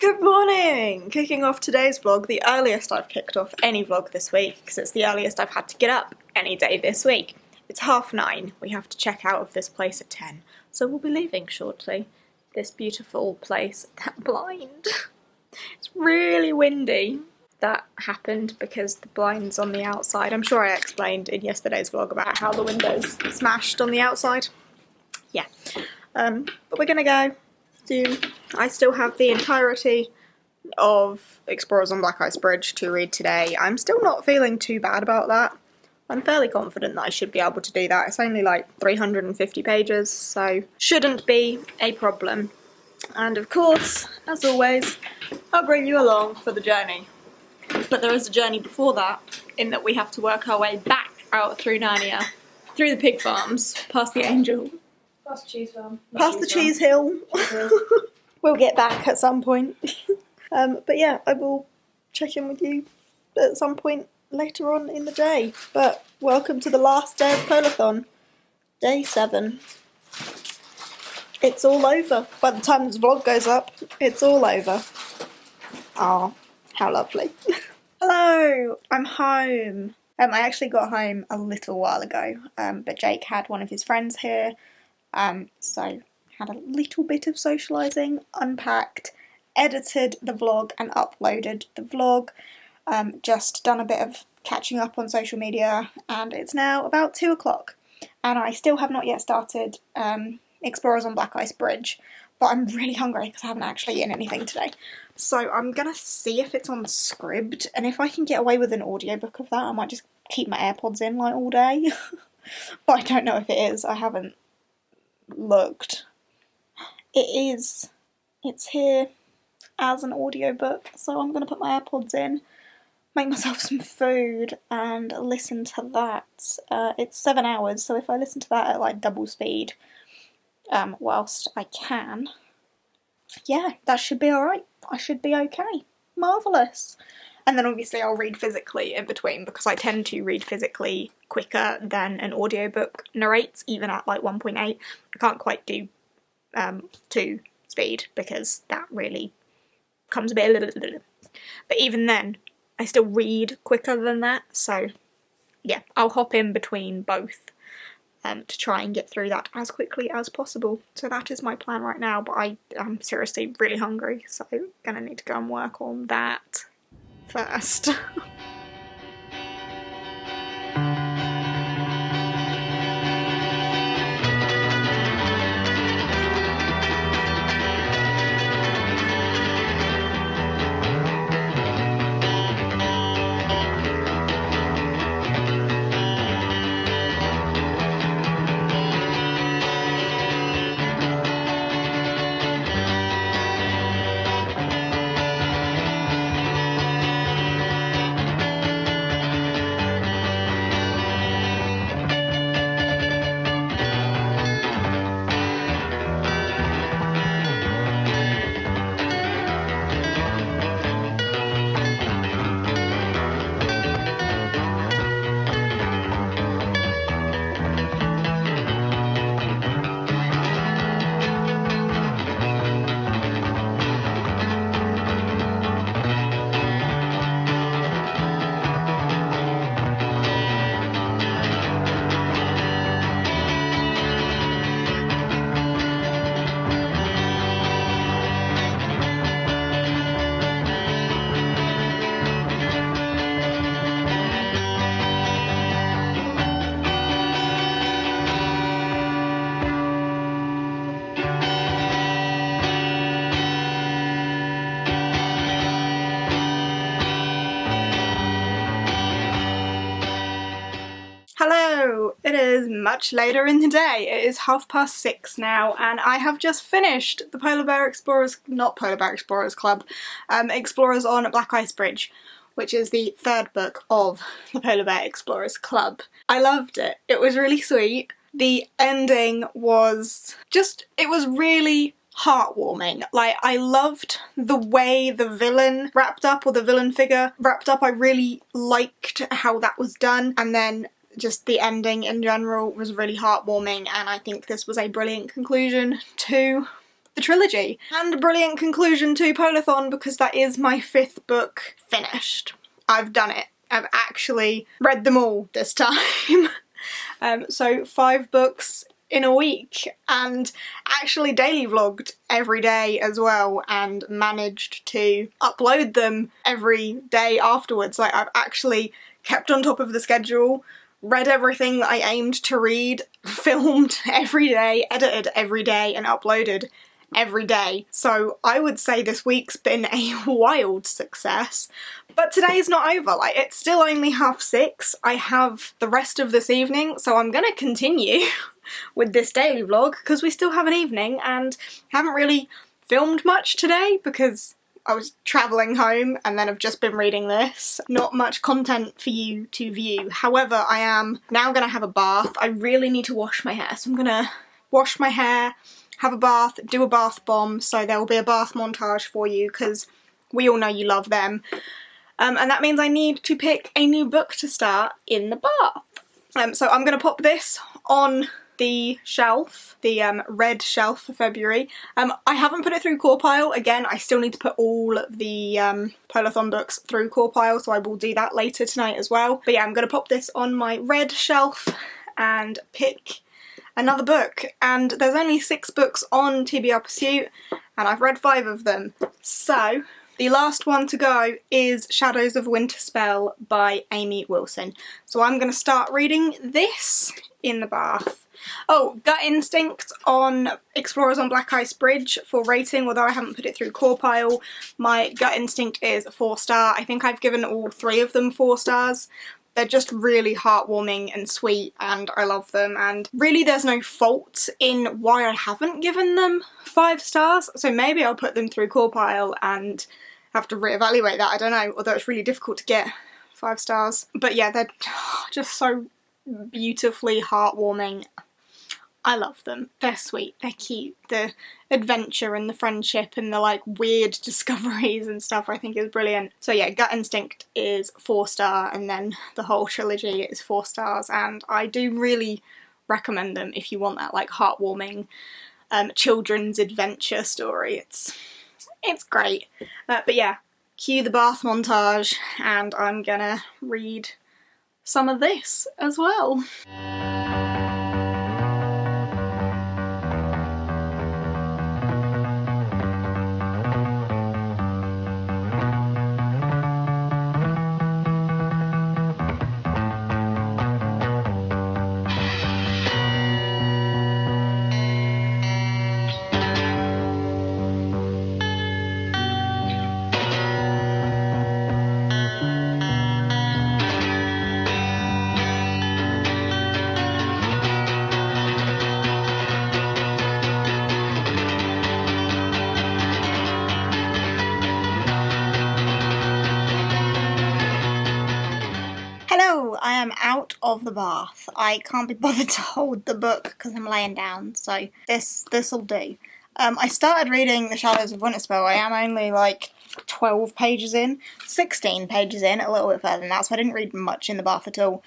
Good morning! Kicking off today's vlog, the earliest I've kicked off any vlog this week, because it's the earliest I've had to get up any day this week. It's 9:30. We have to check out of this place at 10, so we'll be leaving shortly. This beautiful place. That blind. It's really windy. That happened because the blind's on the outside. I'm sure I explained in yesterday's vlog about how the window's smashed on the outside. Yeah. But we're gonna go soon. I still have the entirety of Explorers on Black Ice Bridge to read today. I'm still not feeling too bad about that. I'm fairly confident that I should be able to do that. It's only like 350 pages, so shouldn't be a problem. And of course, as always, I'll bring you along for the journey. But there is a journey before that, in that we have to work our way back out through Narnia, through the pig farms, past the angel. Past the cheese farm. Past the cheese hill. We'll get back at some point. But yeah, I will check in with you at some point later on in the day. But welcome to the last day of POLARTHON. Day 7. It's all over. By the time this vlog goes up, it's all over. Oh, how lovely. Hello, I'm home. I actually got home a little while ago, but Jake had one of his friends here. So had a little bit of socialising, unpacked, edited the vlog and uploaded the vlog, just done a bit of catching up on social media, and it's now about 2 o'clock and I still have not yet started Explorers on Black Ice Bridge, but I'm really hungry because I haven't actually eaten anything today. So I'm gonna see if it's on Scribd, and if I can get away with an audiobook of that I might just keep my AirPods in like all day. But I don't know if it is, I haven't looked. It is. It's here as an audiobook, so I'm going to put my AirPods in, make myself some food and listen to that. It's 7 hours, so if I listen to that at like double speed whilst I can, yeah, that should be alright. I should be okay. Marvellous. And then obviously I'll read physically in between, because I tend to read physically quicker than an audiobook narrates, even at like 1.8. I can't quite do 2 speed, because that really comes a bit. But even then, I still read quicker than that, so yeah, I'll hop in between both to try and get through that as quickly as possible. So that is my plan right now, but I am seriously really hungry, so I'm gonna need to go and work on that first. Hello! It is much later in the day. It is 6:30 now, and I have just finished the Explorers on Black Ice Bridge, which is the 3rd book of the Polar Bear Explorers Club. I loved it. It was really sweet. The ending was it was really heartwarming. Like, I loved the way the villain wrapped up, or the villain figure wrapped up. I really liked how that was done, and then just the ending in general was really heartwarming, and I think this was a brilliant conclusion to the trilogy. And a brilliant conclusion to POLARTHON, because that is my 5th book finished. I've done it. I've actually read them all this time. So 5 books in a week, and actually daily vlogged every day as well, and managed to upload them every day afterwards. Like, I've actually kept on top of the schedule, read everything that I aimed to read, filmed every day, edited every day, and uploaded every day. So I would say this week's been a wild success. But today's not over, like, it's still only 6:30. I have the rest of this evening, so I'm gonna continue with this daily vlog, because we still have an evening, and haven't really filmed much today because I was travelling home and then I've just been reading this. Not much content for you to view. However, I am now gonna have a bath. I really need to wash my hair, so I'm gonna wash my hair, have a bath, do a bath bomb, so there will be a bath montage for you, because we all know you love them. And that means I need to pick a new book to start in the bath. So I'm going to pop this on the shelf, the red shelf for February. I haven't put it through Core Pile. Again, I still need to put all of the POLARTHON books through Core Pile, so I will do that later tonight as well. But yeah, I'm going to pop this on my red shelf and pick another book. And there's only 6 books on TBR Pursuit, and I've read 5 of them. So the last one to go is Shadows of Winterspell by Amy Wilson. So I'm going to start reading this in the bath. Oh, Gut Instinct on Explorers on Black Ice Bridge for rating, although I haven't put it through Core Pile. My gut instinct is 4-star. I think I've given all 3 of them 4 stars. They're just really heartwarming and sweet, and I love them, and really there's no fault in why I haven't given them 5 stars, so maybe I'll put them through Core Pile and have to reevaluate that, I don't know, although it's really difficult to get 5 stars. But yeah, they're just so beautifully heartwarming. I love them. They're sweet, they're cute. The adventure and the friendship and the like weird discoveries and stuff I think is brilliant. So yeah, Gut Instinct is 4-star, and then the whole trilogy is 4 stars, and I do really recommend them if you want that like heartwarming children's adventure story. It's great. But yeah, cue the bath montage, and I'm gonna read some of this as well. I am out of the bath. I can't be bothered to hold the book because I'm laying down, so this'll do. I started reading The Shadows of Winterspell. I am only like 12 pages in, 16 pages in, a little bit further than that, so I didn't read much in the bath at all.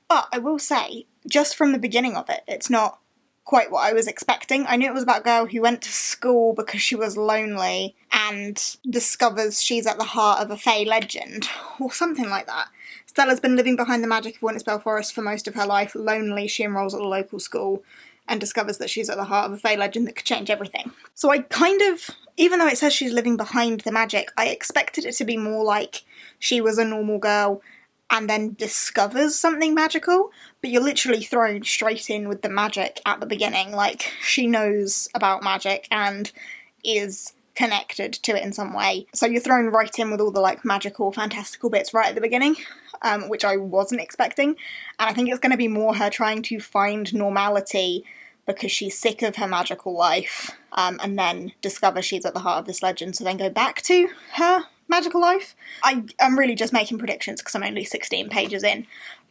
But I will say, just from the beginning of it, it's not quite what I was expecting. I knew it was about a girl who went to school because she was lonely and discovers she's at the heart of a Fey legend, or something like that. Stella's been living behind the magic of Winterspell Forest for most of her life. Lonely, she enrolls at a local school and discovers that she's at the heart of a Fey legend that could change everything. So I kind of, even though it says she's living behind the magic, I expected it to be more like she was a normal girl and then discovers something magical, but you're literally thrown straight in with the magic at the beginning. Like, she knows about magic and is connected to it in some way. So you're thrown right in with all the like magical, fantastical bits right at the beginning, which I wasn't expecting. And I think it's going to be more her trying to find normality because she's sick of her magical life, and then discover she's at the heart of this legend, so then go back to her magical life. I'm really just making predictions because I'm only 16 pages in.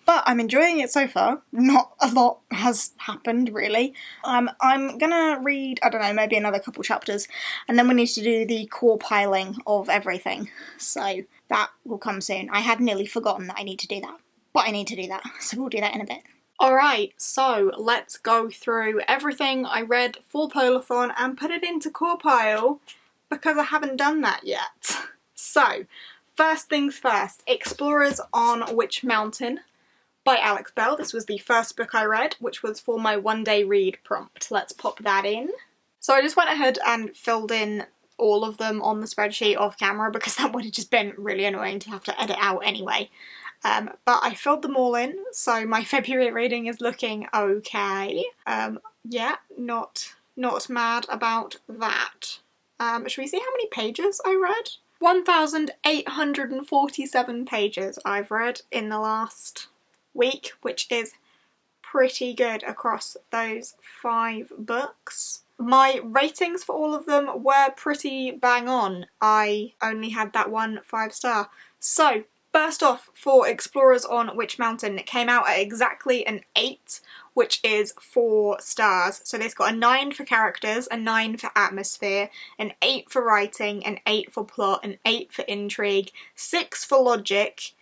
But I'm enjoying it so far. Not a lot has happened, really. I'm gonna read, I don't know, maybe another couple chapters, and then we need to do the core piling of everything. So that will come soon. I had nearly forgotten that I need to do that, but I need to do that, so we'll do that in a bit. Alright, so let's go through everything I read for POLARTHON and put it into core pile because I haven't done that yet. So, first things first, Explorers on Witch Mountain by Alex Bell. This was the first book I read, which was for my one-day read prompt. Let's pop that in. So I just went ahead and filled in all of them on the spreadsheet off camera because that would have just been really annoying to have to edit out anyway. But I filled them all in, so my February reading is looking okay. Yeah, not mad about that. Should we see how many pages I read? 1,847 pages I've read in the last week, which is pretty good across those 5 books. My ratings for all of them were pretty bang on. I only had that one 5-star. So, first off, for Explorers on Witch Mountain, it came out at exactly an 8, which is 4 stars. So this got a 9 for characters, a 9 for atmosphere, an 8 for writing, an 8 for plot, an 8 for intrigue, 6 for logic,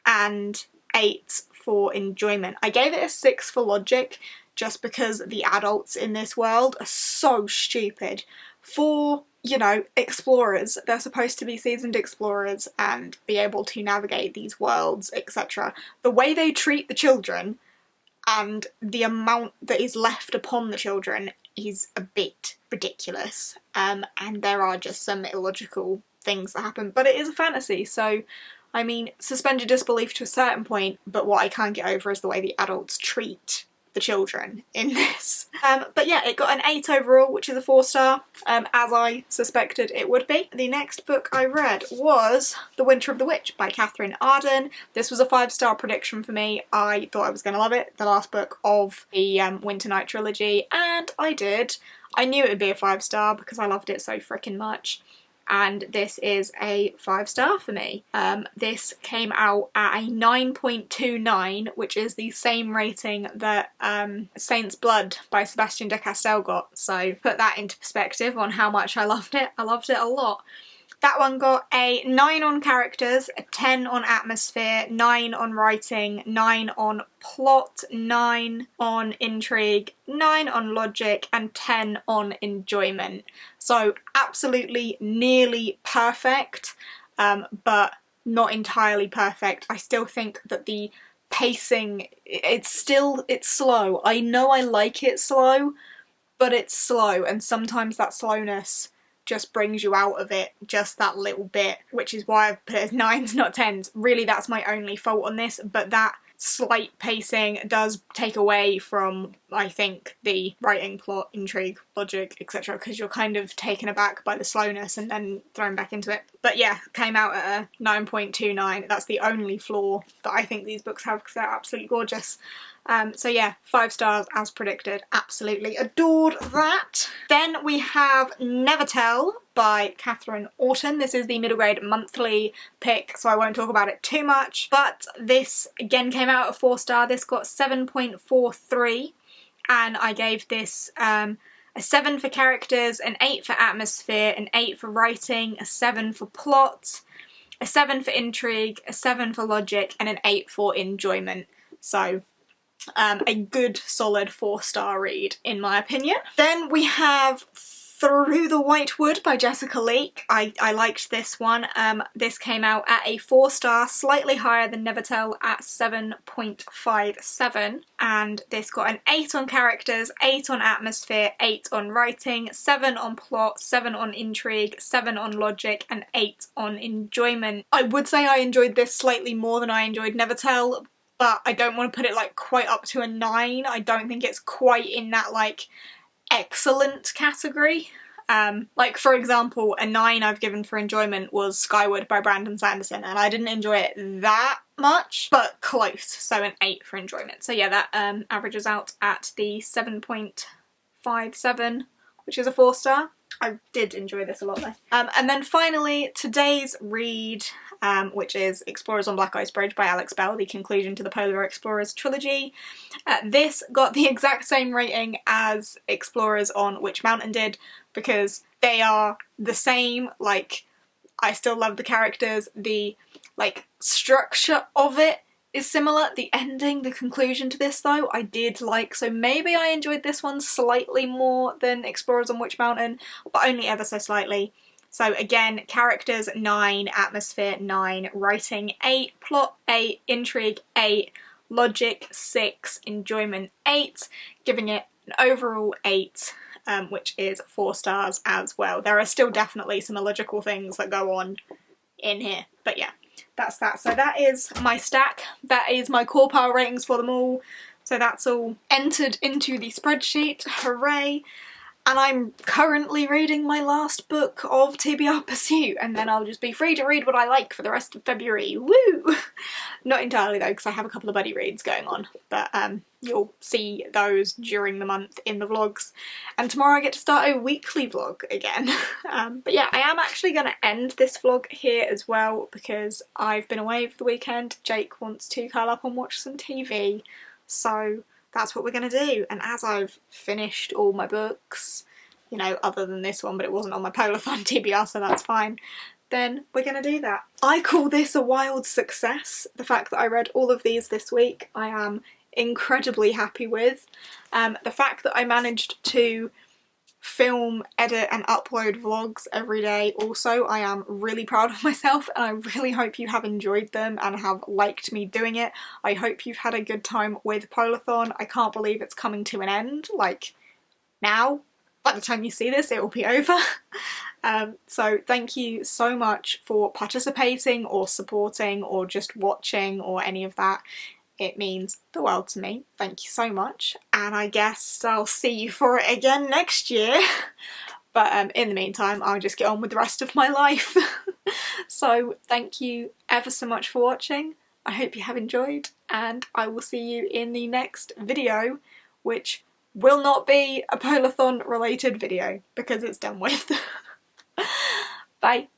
and 8 for enjoyment. I gave it a 6 for logic just because the adults in this world are so stupid. For, you know, explorers, they're supposed to be seasoned explorers and be able to navigate these worlds, etc. The way they treat the children and the amount that is left upon the children is a bit ridiculous. And there are just some illogical things that happen, but it is a fantasy, so I mean, suspend your disbelief to a certain point, but what I can't get over is the way the adults treat the children in this. But yeah, it got an 8 overall, which is a 4-star, as I suspected it would be. The next book I read was The Winter of the Witch by Catherine Arden. This was a 5-star prediction for me. I thought I was going to love it, the last book of the Winter Night trilogy, and I did. I knew it would be a 5-star because I loved it so freaking much. And this is a 5-star for me. This came out at a 9.29, which is the same rating that Saint's Blood by Sebastian de Castell got. So put that into perspective on how much I loved it. I loved it a lot. That one got a 9 on characters, a 10 on atmosphere, 9 on writing, 9 on plot, 9 on intrigue, 9 on logic, and 10 on enjoyment. So absolutely nearly perfect, but not entirely perfect. I still think that the pacing, it's slow. I know I like it slow, but it's slow, and sometimes that slowness just brings you out of it just that little bit, which is why I've put it as 9s, not 10s. Really, that's my only fault on this, but that slight pacing does take away from, I think, the writing, plot, intrigue, logic, etc., because you're kind of taken aback by the slowness and then thrown back into it. But yeah, came out at a 9.29. That's the only flaw that I think these books have because they're absolutely gorgeous. So yeah, 5 stars as predicted. Absolutely adored that. Then we have Never Tell by Catherine Orton. This is the middle grade monthly pick, so I won't talk about it too much. But this again came out at 4-star. This got 7.43, and I gave this a 7 for characters, an 8 for atmosphere, an 8 for writing, a 7 for plot, a 7 for intrigue, a 7 for logic, and an 8 for enjoyment. So a good solid 4-star read in my opinion. Then we have Through the White Wood by Jessica Leake. I liked this one. This came out at a 4-star, slightly higher than Never Tell at 7.57, and this got an 8 on characters, 8 on atmosphere, 8 on writing, 7 on plot, 7 on intrigue, 7 on logic, and 8 on enjoyment. I would say I enjoyed this slightly more than I enjoyed Never Tell, but I don't want to put it like quite up to a 9. I don't think it's quite in that like excellent category. Like for example, a 9 I've given for enjoyment was Skyward by Brandon Sanderson, and I didn't enjoy it that much, but close, so an 8 for enjoyment. So yeah, that averages out at the 7.57, which is a 4-star. I did enjoy this a lot though. And then finally, today's read, which is Explorers on Black Ice Bridge by Alex Bell, the conclusion to the Polar Explorers trilogy. This got the exact same rating as Explorers on Witch Mountain did, because they are the same. Like, I still love the characters, the like structure of it is similar. The ending, the conclusion to this though, I did like, so maybe I enjoyed this one slightly more than Explorers on Witch Mountain, but only ever so slightly. So again, characters 9, atmosphere 9, writing 8, plot 8, intrigue 8, logic 6, enjoyment 8, giving it an overall 8, which is 4 stars as well. There are still definitely some illogical things that go on in here, but yeah, that's that. So that is my stack, that is my core power ratings for them all. So that's all entered into the spreadsheet, hooray! And I'm currently reading my last book of TBR Pursuit, and then I'll just be free to read what I like for the rest of February. Woo! Not entirely though, because I have a couple of buddy reads going on, but you'll see those during the month in the vlogs. And tomorrow I get to start a weekly vlog again. But yeah, I am actually going to end this vlog here as well, because I've been away for the weekend. Jake wants to curl up and watch some TV, so that's what we're going to do. And as I've finished all my books, you know, other than this one, but it wasn't on my POLARTHON TBR, so that's fine, then we're going to do that. I call this a wild success. The fact that I read all of these this week, I am incredibly happy with. The fact that I managed to film, edit and upload vlogs every day also, I am really proud of myself, and I really hope you have enjoyed them and have liked me doing it. I hope you've had a good time with POLARTHON. I can't believe it's coming to an end, like now. By the time you see this it will be over. So thank you so much for participating or supporting or just watching or any of that. It means the world to me. Thank you so much, and I guess I'll see you for it again next year. But in the meantime, I'll just get on with the rest of my life. So thank you ever so much for watching. I hope you have enjoyed, and I will see you in the next video, which will not be a POLARTHON related video because it's done with. Bye.